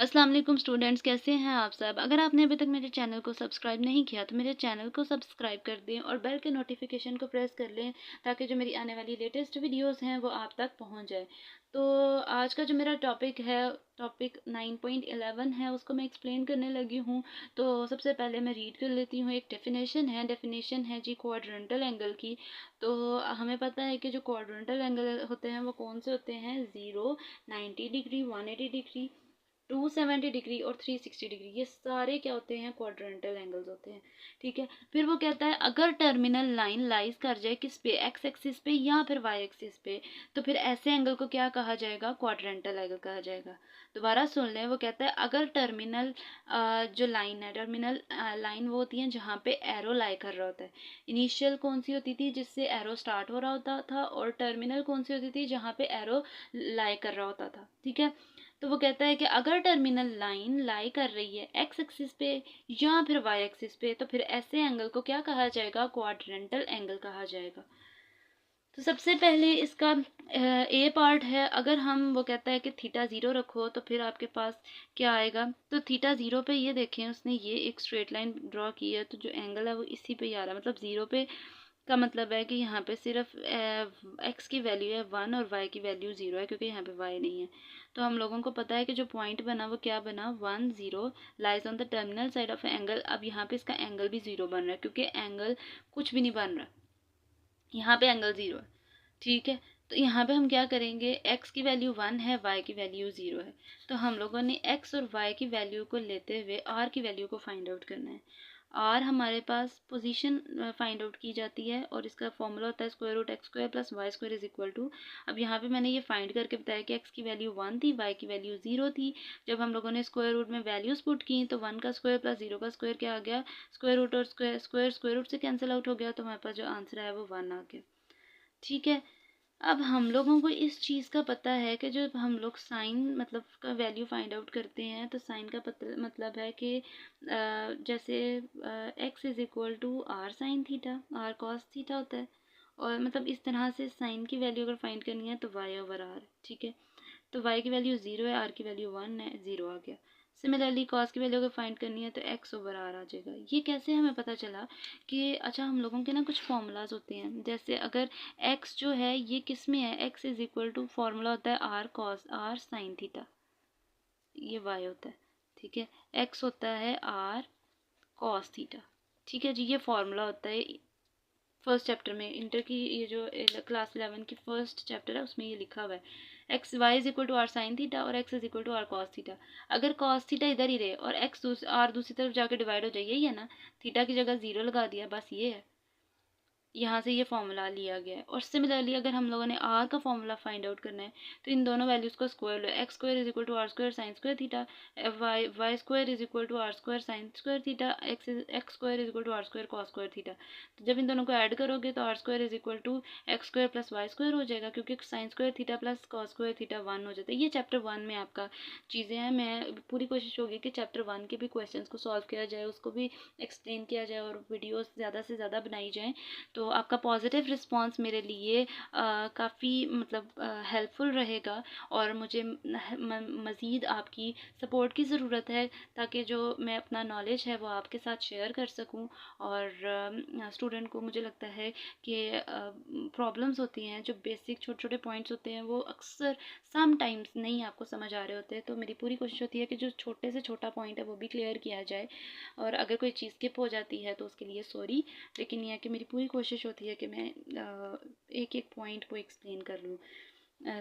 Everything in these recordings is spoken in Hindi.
अस्सलाम वालेकुम स्टूडेंट्स, कैसे हैं आप सब। अगर आपने अभी तक मेरे चैनल को सब्सक्राइब नहीं किया तो मेरे चैनल को सब्सक्राइब कर दें और बेल के नोटिफिकेशन को प्रेस कर लें ताकि जो मेरी आने वाली लेटेस्ट वीडियोस हैं वो आप तक पहुंच जाए। तो आज का जो मेरा टॉपिक 9.11 है उसको मैं एक्सप्लेन करने लगी हूँ। तो सबसे पहले मैं रीड कर लेती हूँ। एक डेफिनेशन है जी क्वाड्रेंटल एंगल की। तो हमें पता है कि जो क्वाड्रेंटल एंगल होते हैं वो कौन से होते हैं, 0, 90 डिग्री, 180 डिग्री, 270 डिग्री और 360 डिग्री। ये सारे क्या होते हैं, क्वाड्रेंटल एंगल्स होते हैं। ठीक है, फिर वो कहता है अगर टर्मिनल लाइन लाइज कर जाए किस पे, एक्स एक्सिस पे या फिर वाई एक्सिस पे, तो फिर ऐसे एंगल को क्या कहा जाएगा, क्वाड्रेंटल एंगल कहा जाएगा। दोबारा सुन लें, वो कहता है अगर टर्मिनल जो लाइन है, टर्मिनल लाइन वो होती है जहाँ पे एरो लाई कर रहा होता है। इनिशियल कौन सी होती थी, जिससे एरो स्टार्ट हो रहा होता था, और टर्मिनल कौन सी होती थी, जहाँ पे एरो लाई कर रहा होता था। ठीक है, तो वो कहता है कि अगर टर्मिनल लाइन लाई कर रही है एक्स एक्सिस पे या फिर वाई एक्सिस पे, तो फिर ऐसे एंगल को क्या कहा जाएगा, क्वाड्रेंटल एंगल कहा जाएगा। तो सबसे पहले इसका ए पार्ट है। अगर हम, वो कहता है कि थीटा 0 रखो तो फिर आपके पास क्या आएगा। तो थीटा 0 पे ये देखें, उसने ये एक स्ट्रेट लाइन ड्रॉ की है, तो जो एंगल है वो इसी पे ही आ रहा है। मतलब 0 पे का मतलब है कि यहाँ पे सिर्फ एक्स की वैल्यू है 1 और वाई की वैल्यू 0 है, क्योंकि यहाँ पे वाई नहीं है। तो हम लोगों को पता है कि जो पॉइंट बना वो क्या बना, 1 0 lies on the terminal side of angle. अब यहाँ पे इसका एंगल भी 0 बन रहा है, क्योंकि एंगल कुछ भी नहीं बन रहा, यहाँ पे एंगल 0 है। ठीक है, तो यहाँ पे हम क्या करेंगे, x की वैल्यू 1 है, y की वैल्यू 0 है। तो हम लोगों ने x और y की वैल्यू को लेते हुए r की वैल्यू को फाइंड आउट करना है। r हमारे पास पोजीशन फाइंड आउट की जाती है और इसका फॉर्मूला होता है square root X square plus Y square is equal to. अब यहाँ पे मैंने ये फाइंड करके बताया कि x की वैल्यू 1 थी, y की वैल्यू 0 थी। जब हम लोगों ने स्क्वायर रूट में वैल्यूज पुट की तो 1 का स्क्वायर प्लस 0 का स्क्वायर क्या आ गया, स्क्वायर रूट, और स्क्वायर रूट से कैंसिल आउट हो गया, तो हमारे पास जो आंसर है वो 1 आ गया। ठीक है, अब हम लोगों को इस चीज़ का पता है कि जब हम लोग साइन मतलब का वैल्यू फाइंड आउट करते हैं तो साइन का मतलब है कि जैसे X is equal to are sine theta, R cos theta होता है। और मतलब इस तरह से साइन की वैल्यू अगर फाइंड करनी है तो वाई ओवर आर। ठीक है, तो y की वैल्यू 0 है, r की वैल्यू 1 है, 0 आ गया। सिमिलरली cos की वैल्यू अगर फाइंड करनी है तो x ओवर r आ जाएगा। ये कैसे हमें पता चला कि अच्छा, हम लोगों के ना कुछ फॉर्मूलाज होते हैं। जैसे अगर x जो है ये किस में है, x is equal to formula होता है r cos r sin theta, ये y होता है। ठीक है, x होता है r cos थीटा। ठीक है जी, ये फॉर्मूला होता है फर्स्ट चैप्टर में, इंटर की ये जो क्लास 11 की फर्स्ट चैप्टर है उसमें ये लिखा हुआ है। X y is equal to are sine theta और x is equal to r cos theta. अगर कॉस थीटा इधर ही रहे और एक्स आर दूसरी तरफ जाकर डिवाइड हो जाए, यही है ना, थीटा की जगह 0 लगा दिया, बस ये है। यहाँ से ये फॉर्मूला लिया गया है। और सिमिलरली अगर हम लोगों ने आर का फॉर्मूला फाइंड आउट करना है तो इन दोनों वैल्यूज़ को स्क्वायर लो, x square is equal to r square sine square theta, y square is equal to r square sine square theta, x square is equal to r square cos square theta. तो जब इन दोनों को ऐड करोगे तो r square is equal to x square plus Y square हो जाएगा, क्योंकि sine square theta plus cos square theta 1 हो जाता है। ये चैप्टर 1 में आपका चीज़ें हैं। मैं पूरी कोशिश होगी कि चैप्टर 1 के भी क्वेश्चंस को सॉल्व किया जाए, उसको भी एक्सप्लेन किया जाए और वीडियोस ज़्यादा से ज़्यादा बनाई जाएँ। तो आपका पॉजिटिव रिस्पांस मेरे लिए काफ़ी मतलब हेल्पफुल रहेगा और मुझे मज़ीद आपकी सपोर्ट की ज़रूरत है, ताकि जो मैं अपना नॉलेज है वो आपके साथ शेयर कर सकूं। और स्टूडेंट को मुझे लगता है कि प्रॉब्लम्स होती हैं, जो बेसिक छोटे छोटे पॉइंट्स होते हैं वो अक्सर सम टाइम्स नहीं आपको समझ आ रहे होते हैं। तो मेरी पूरी कोशिश होती है कि जो छोटे से छोटा पॉइंट है वो भी क्लियर किया जाए, और अगर कोई चीज़ स्किप हो जाती है तो उसके लिए सॉरी। लेकिन यह है कि मेरी पूरी कोशिश होती है कि मैं एक एक पॉइंट को एक्सप्लेन कर लूँ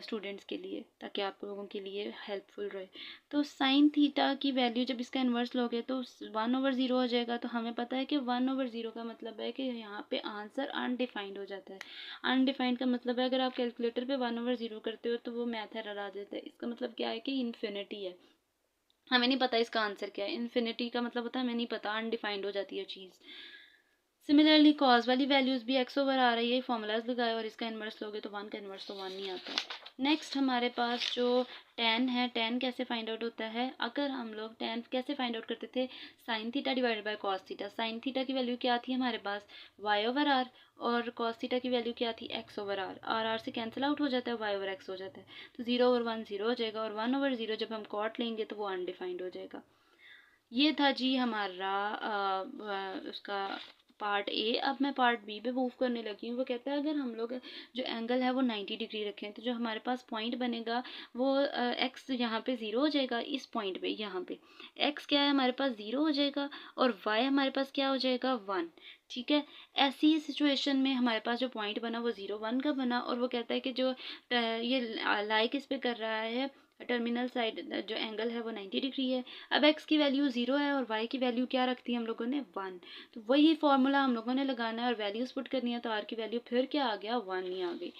स्टूडेंट्स के लिए, ताकि आप लोगों के लिए हेल्पफुल रहे। तो साइन थीटा की वैल्यू जब इसका इन्वर्स लोगे तो 1 ओवर 0 हो जाएगा। तो हमें पता है कि 1 ओवर 0 का मतलब है कि यहाँ पे आंसर अनडिफाइंड हो जाता है। अनडिफाइंड का मतलब है अगर आप कैलकुलेटर पे 1 ओवर 0 करते हो तो वो मैथ एरर आ जाता है। इसका मतलब क्या है कि इन्फिनिटी है, हमें नहीं पता इसका आंसर क्या है। इन्फिनिटी का मतलब होता है हमें नहीं पता, अनडिफाइंड हो जाती है चीज़। सिमिलरली कॉज वाली वैल्यूज़ भी एक्स ओवर आ रही है, फॉर्मूलाज लगाए और इसका इन्वर्स लोगे तो 1 का इन्वर्स तो 1 नहीं आता है। नेक्स्ट हमारे पास जो tan है, tan कैसे फाइंड आउट होता है, अगर हम लोग tan कैसे फाइंड आउट करते थे, sine theta divided by cos theta. Sine theta की वैल्यू क्या थी हमारे पास, y ओवर आर, और कॉस थीटा की वैल्यू क्या थी, x ओवर आर। आर से कैंसिल आउट हो जाता है, y ओवर x हो जाता है, तो 0 ओवर 1 0 हो जाएगा, और 1 ओवर 0 जब हम कॉट लेंगे तो वो अनडिफाइंड हो जाएगा। ये था जी हमारा उसका पार्ट ए। अब मैं पार्ट बी पे मूव करने लगी हूँ। वो कहता है अगर हम लोग जो एंगल है वो 90 डिग्री रखें तो जो हमारे पास पॉइंट बनेगा वो एक्स यहाँ पे 0 हो जाएगा, इस पॉइंट पे यहाँ पे एक्स क्या है हमारे पास 0 हो जाएगा, और वाई हमारे पास क्या हो जाएगा 1। ठीक है, ऐसी सिचुएशन में हमारे पास जो पॉइंट बना वो 0 1 का बना, और वो कहता है कि जो ये लाई किस पे कर रहा है, टर्मिनल साइड जो एंगल है वो 90 डिग्री है। अब x की वैल्यू 0 है और y की वैल्यू क्या रखती है हम लोगों ने 1, तो वही फॉर्मूला हम लोगों ने लगाना है और वैल्यूज पुट करनी है, तो r की वैल्यू फिर क्या आ गया 1 ही आ गई।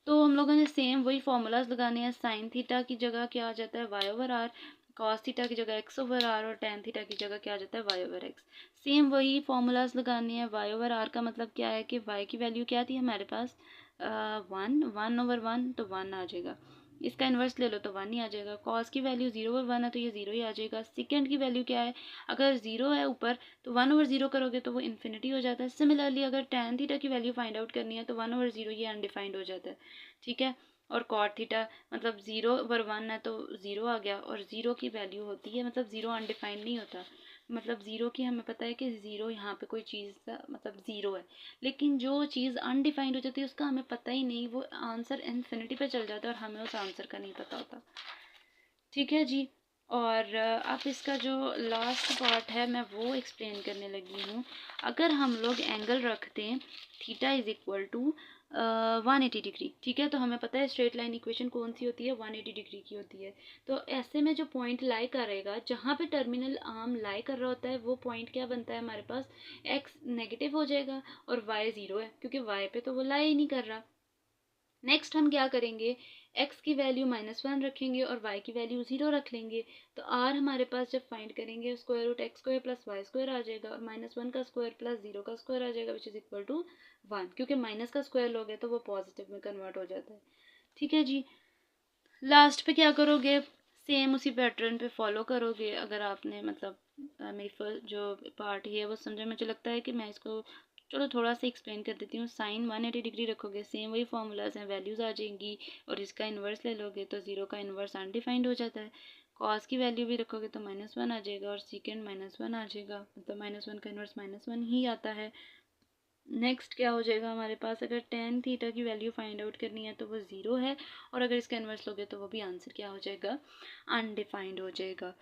तो हम लोगों ने सेम वही फार्मूलाज लगाने हैं। साइन थीटा की जगह क्या आ जाता है y over r, cos theta की जगह x ओवर आर, और टेन थीटा की जगह क्या आ जाता है y ओवर x। सेम वही फार्मूलाज लगाने हैं। y ओवर आर का मतलब क्या है कि y की वैल्यू क्या थी हमारे पास 1 ओवर 1, तो 1 आ जाएगा। इसका इन्वर्स ले लो तो 1 ही आ जाएगा। कॉस की वैल्यू 0 ओवर 1 है तो ये 0 ही आ जाएगा। सेकेंड की वैल्यू क्या है, अगर 0 है ऊपर तो 1 ओवर 0 करोगे तो वो इन्फिनिटी हो जाता है। सिमिलरली अगर tan थीटा की वैल्यू फाइंड आउट करनी है तो 1 ओवर 0 ये अनडिफाइंड हो जाता है। ठीक है, और कॉट थीटा मतलब 0 ओवर 1 है तो 0 आ गया, और 0 की वैल्यू होती है मतलब 0 अनडिफाइंड नहीं होता, मतलब 0 की हमें पता है कि 0 यहाँ पे कोई चीज़ मतलब 0 है, लेकिन जो चीज़ अनडिफाइंड हो जाती है उसका हमें पता ही नहीं, वो आंसर इन्फिनिटी पे चल जाता है और हमें उस आंसर का नहीं पता होता। ठीक है जी, और अब इसका जो लास्ट पार्ट है मैं वो एक्सप्लेन करने लगी हूँ। अगर हम लोग एंगल रखते हैं theta is equal to 180 degree, ठीक है, तो हमें पता है स्ट्रेट लाइन इक्वेशन कौन सी होती है, 180 डिग्री की होती है। तो ऐसे में जो पॉइंट लाई करेगा, जहाँ पे टर्मिनल आर्म लाई कर रहा होता है, वो पॉइंट क्या बनता है हमारे पास, एक्स नेगेटिव हो जाएगा और वाई 0 है, क्योंकि वाई पे तो वो लाई ही नहीं कर रहा। नेक्स्ट हम क्या करेंगे, x की वैल्यू -1 रखेंगे और y की वैल्यू 0 रख लेंगे, तो r हमारे पास जब फाइंड करेंगे square root x square plus Y square आ जाएगा, और -1 का स्क्वायर प्लस 0 का स्क्वायर आ जाएगा, विच इज इक्वल टू 1, क्योंकि माइनस का स्क्वायर लोगे तो वो पॉजिटिव में कन्वर्ट हो जाता है। ठीक है जी, लास्ट पे क्या करोगे, सेम उसी पैटर्न पे फॉलो करोगे। अगर आपने मतलब मेरी फर्स्ट जो पार्ट है वो समझे, मुझे लगता है कि मैं इसको चलो थोड़ा सा एक्सप्लेन कर देती हूँ। साइन 180 डिग्री रखोगे, सेम वही फार्मूलाज हैं, वैल्यूज़ आ जाएंगी, और इसका इन्वर्स ले लोगे तो 0 का इन्वर्स अनडिफाइंड हो जाता है। कॉस की वैल्यू भी रखोगे तो -1 आ जाएगा, और सेकेंड -1 आ जाएगा, मतलब -1 का इन्वर्स -1 ही आता है। नेक्स्ट क्या हो जाएगा हमारे पास, अगर tan थीटा की वैल्यू फाइंड आउट करनी है तो वो 0 है, और अगर इसका इन्वर्स लोगे तो वो भी आंसर क्या हो जाएगा, अनडिफाइंड हो जाएगा।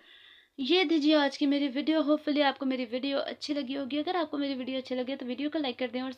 ये दीजिए आज की मेरी वीडियो। होपफुली आपको मेरी वीडियो अच्छी लगी होगी। अगर आपको मेरी वीडियो अच्छी लगे तो वीडियो को लाइक कर दें और